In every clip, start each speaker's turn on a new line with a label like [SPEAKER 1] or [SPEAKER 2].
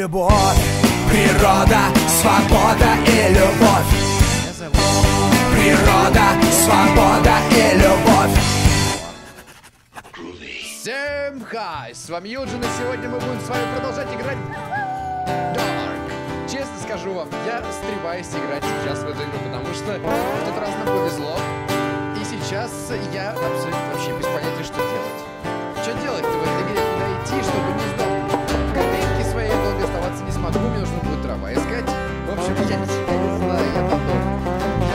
[SPEAKER 1] любовь, природа, свобода и любовь. Природа, свобода и любовь.
[SPEAKER 2] Всем хай! С вами Юджин, и сегодня мы будем с вами продолжать играть Dark. Честно скажу вам, я стремаюсь играть сейчас в эту игру, потому что в тот раз нам повезло. И сейчас я абсолютно вообще без понятия, что делать. Что делать-то в этой игре? Куда идти, чтобы не сдохнуть? В кабинке своей долго оставаться не смогу, мне нужно будет трава искать. В общем, я не знаю, я подохну.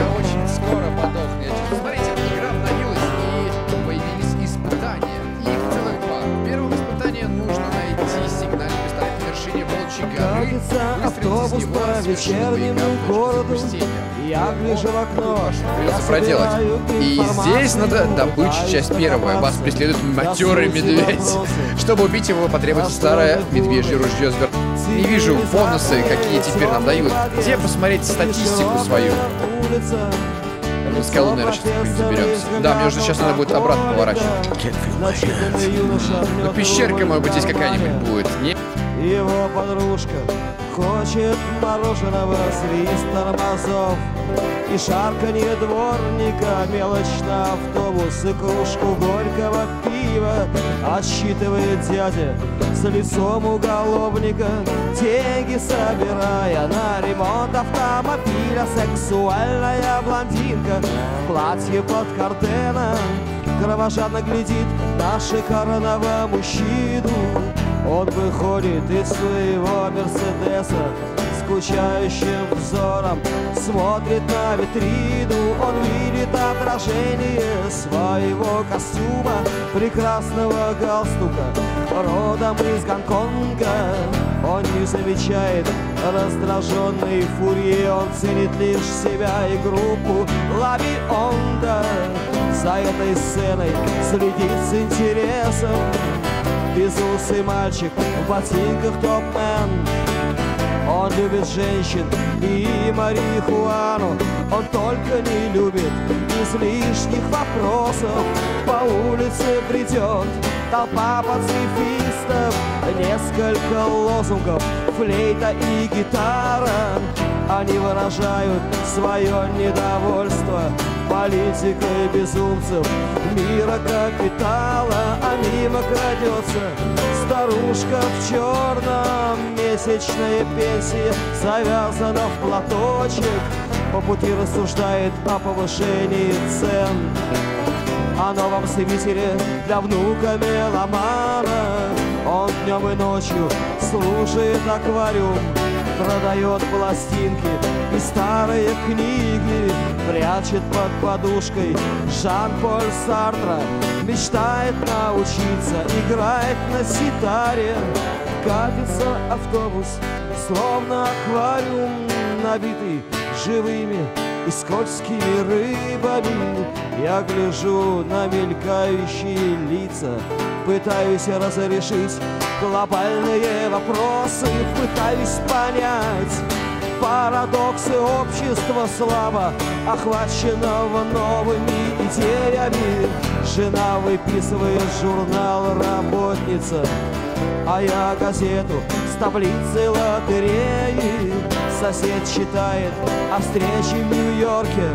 [SPEAKER 2] Я очень скоро подохну. Смотрите, игра обновилась, и появились испытания. Их целых два. В первом испытании нужно найти сигнальный пистолет на вершине Волчьей горы.
[SPEAKER 3] Автобус по вечернему городу. Я гляжу в окно.
[SPEAKER 2] Придется проделать. И здесь надо добыть часть первая. Вас преследует матерый медведь. Чтобы убить его, потребуется старое медвежье ружье. Не вижу бонусы, какие теперь нам дают. Где посмотреть статистику свою? На скалу, наверное, сейчас заберемся. Да, мне уже сейчас надо будет обратно поворачивать. Ну, пещерка, может быть, здесь какая-нибудь будет. Не...
[SPEAKER 3] Его подружка хочет мороженого, свист тормозов и шарканье дворника, мелочь на автобус и кружку горького пива отсчитывает дядя с лицом уголовника, деньги собирая на ремонт автомобиля. Сексуальная блондинка в платье под карденом кровожадно глядит на шикарного мужчину. Он выходит из своего Мерседеса, скучающим взором смотрит на витрину. Он видит отражение своего костюма, прекрасного галстука, родом из Гонконга. Он не замечает раздраженной фурии, он ценит лишь себя и группу La Bionda. За этой сценой следит с интересом безусый мальчик в ботинках топ-мен. Он любит женщин и марихуану, он только не любит из лишних вопросов. По улице придет толпа пацифистов, несколько лозунгов, флейта и гитара. Они выражают свое недовольство политикой безумцев мира капитала. А мимо крадется старушка в черном, месячная пенсия завязана в платочек, по пути рассуждает о повышении цен, о новом свитере для внука меломана. Он днем и ночью слушает аквариум, продает пластинки и старые книги, прячет под подушкой Жан-Поль Сартра, мечтает научиться играть на ситаре. Катится автобус, словно аквариум, набитый живыми и скользкими рыбами. Я гляжу на мелькающие лица, пытаюсь разрешить глобальные вопросы, пытаюсь понять парадоксы общества слабо охваченного новыми идеями. Жена выписывает журнал «Работница», а я газету с таблицей лотереи. Сосед читает о встрече в Нью-Йорке.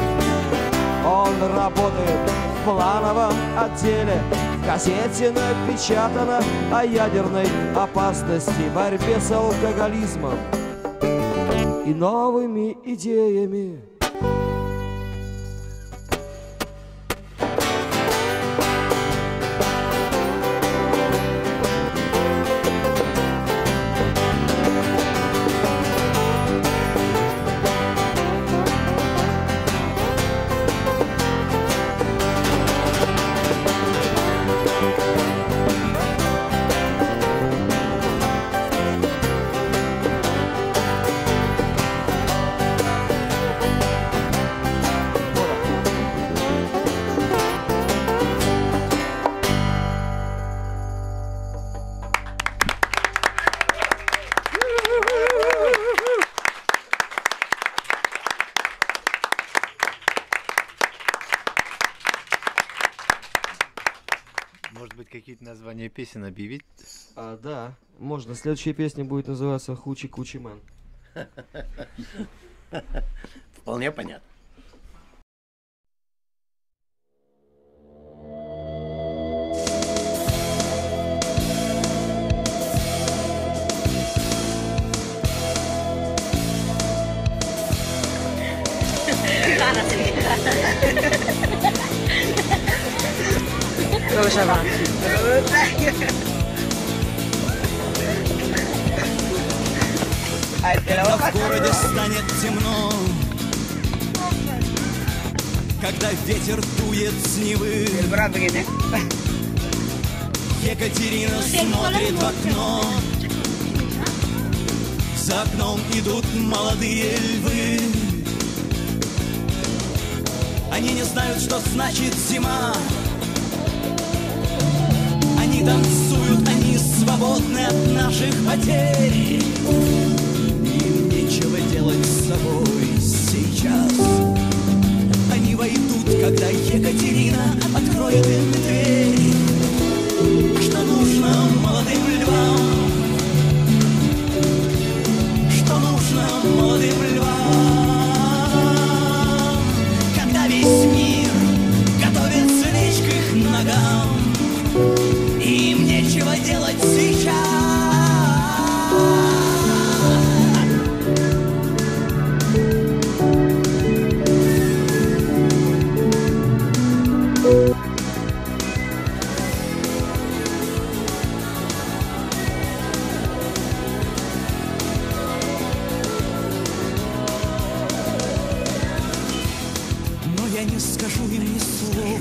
[SPEAKER 3] Он работает в плановом отделе. В газете напечатано о ядерной опасности, борьбе с алкоголизмом и новыми идеями.
[SPEAKER 4] Может быть, какие-то названия песен объявить?
[SPEAKER 3] Да, можно. Следующая песня будет называться «Хучи-кучи мэн».
[SPEAKER 4] Вполне понятно.
[SPEAKER 5] Когда в городе станет темно, когда ветер дует с Невы, Екатерина смотрит в окно. За окном идут молодые львы. Они не знают, что значит зима. Они танцуют, они свободны от наших потерь. Им нечего делать с собой сейчас. Они войдут, когда Екатерина откроет им дверь. Что нужно молодым львам? Что нужно молодым львам? Когда весь мир готовится лечь к их ногам, им нечего делать сейчас. Но я не скажу им ни слова.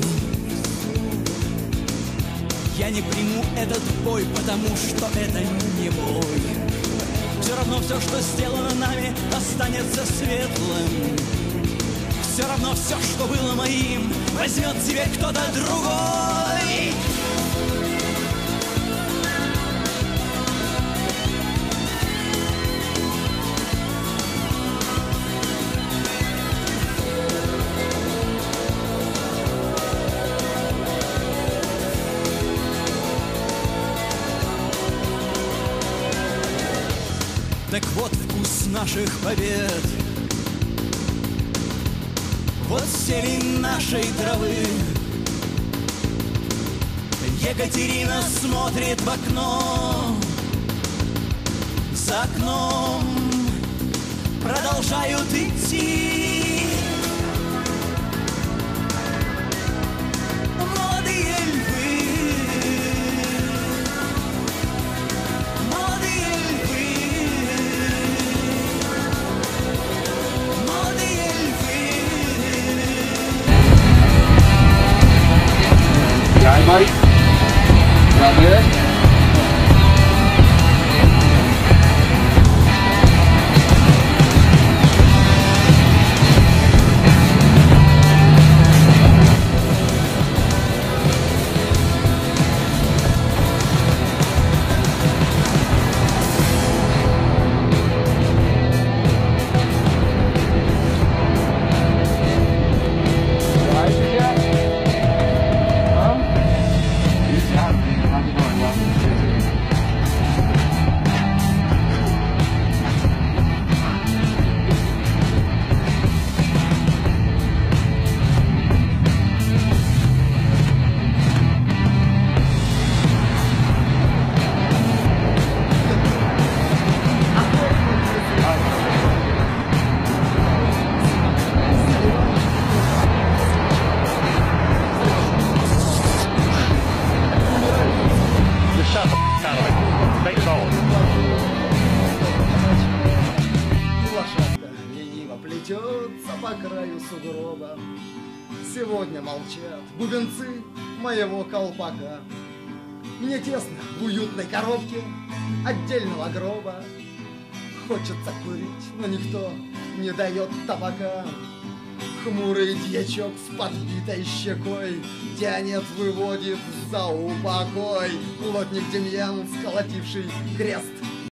[SPEAKER 5] Я не приму этот бой, потому что это не бой. Все равно все, что сделано нами, останется светлым. Все равно все, что было моим, возьмет себе кто-то другой. Так вот вкус наших побед, вот зелень нашей травы. Екатерина смотрит в окно. За окном продолжают идти молодые львы. Молодые львы. Молодые львы.
[SPEAKER 2] Hi, buddy. All good?
[SPEAKER 6] Лошадка лениво плетется по краю сугроба. Сегодня молчат бубенцы моего колпака. Мне тесно в уютной коробке отдельного гроба. Хочется курить, но никто не дает табака. Хмурый дьячок с подбитой щекой тянет, выводит за упокой. Плотник Демьян, сколотивший крест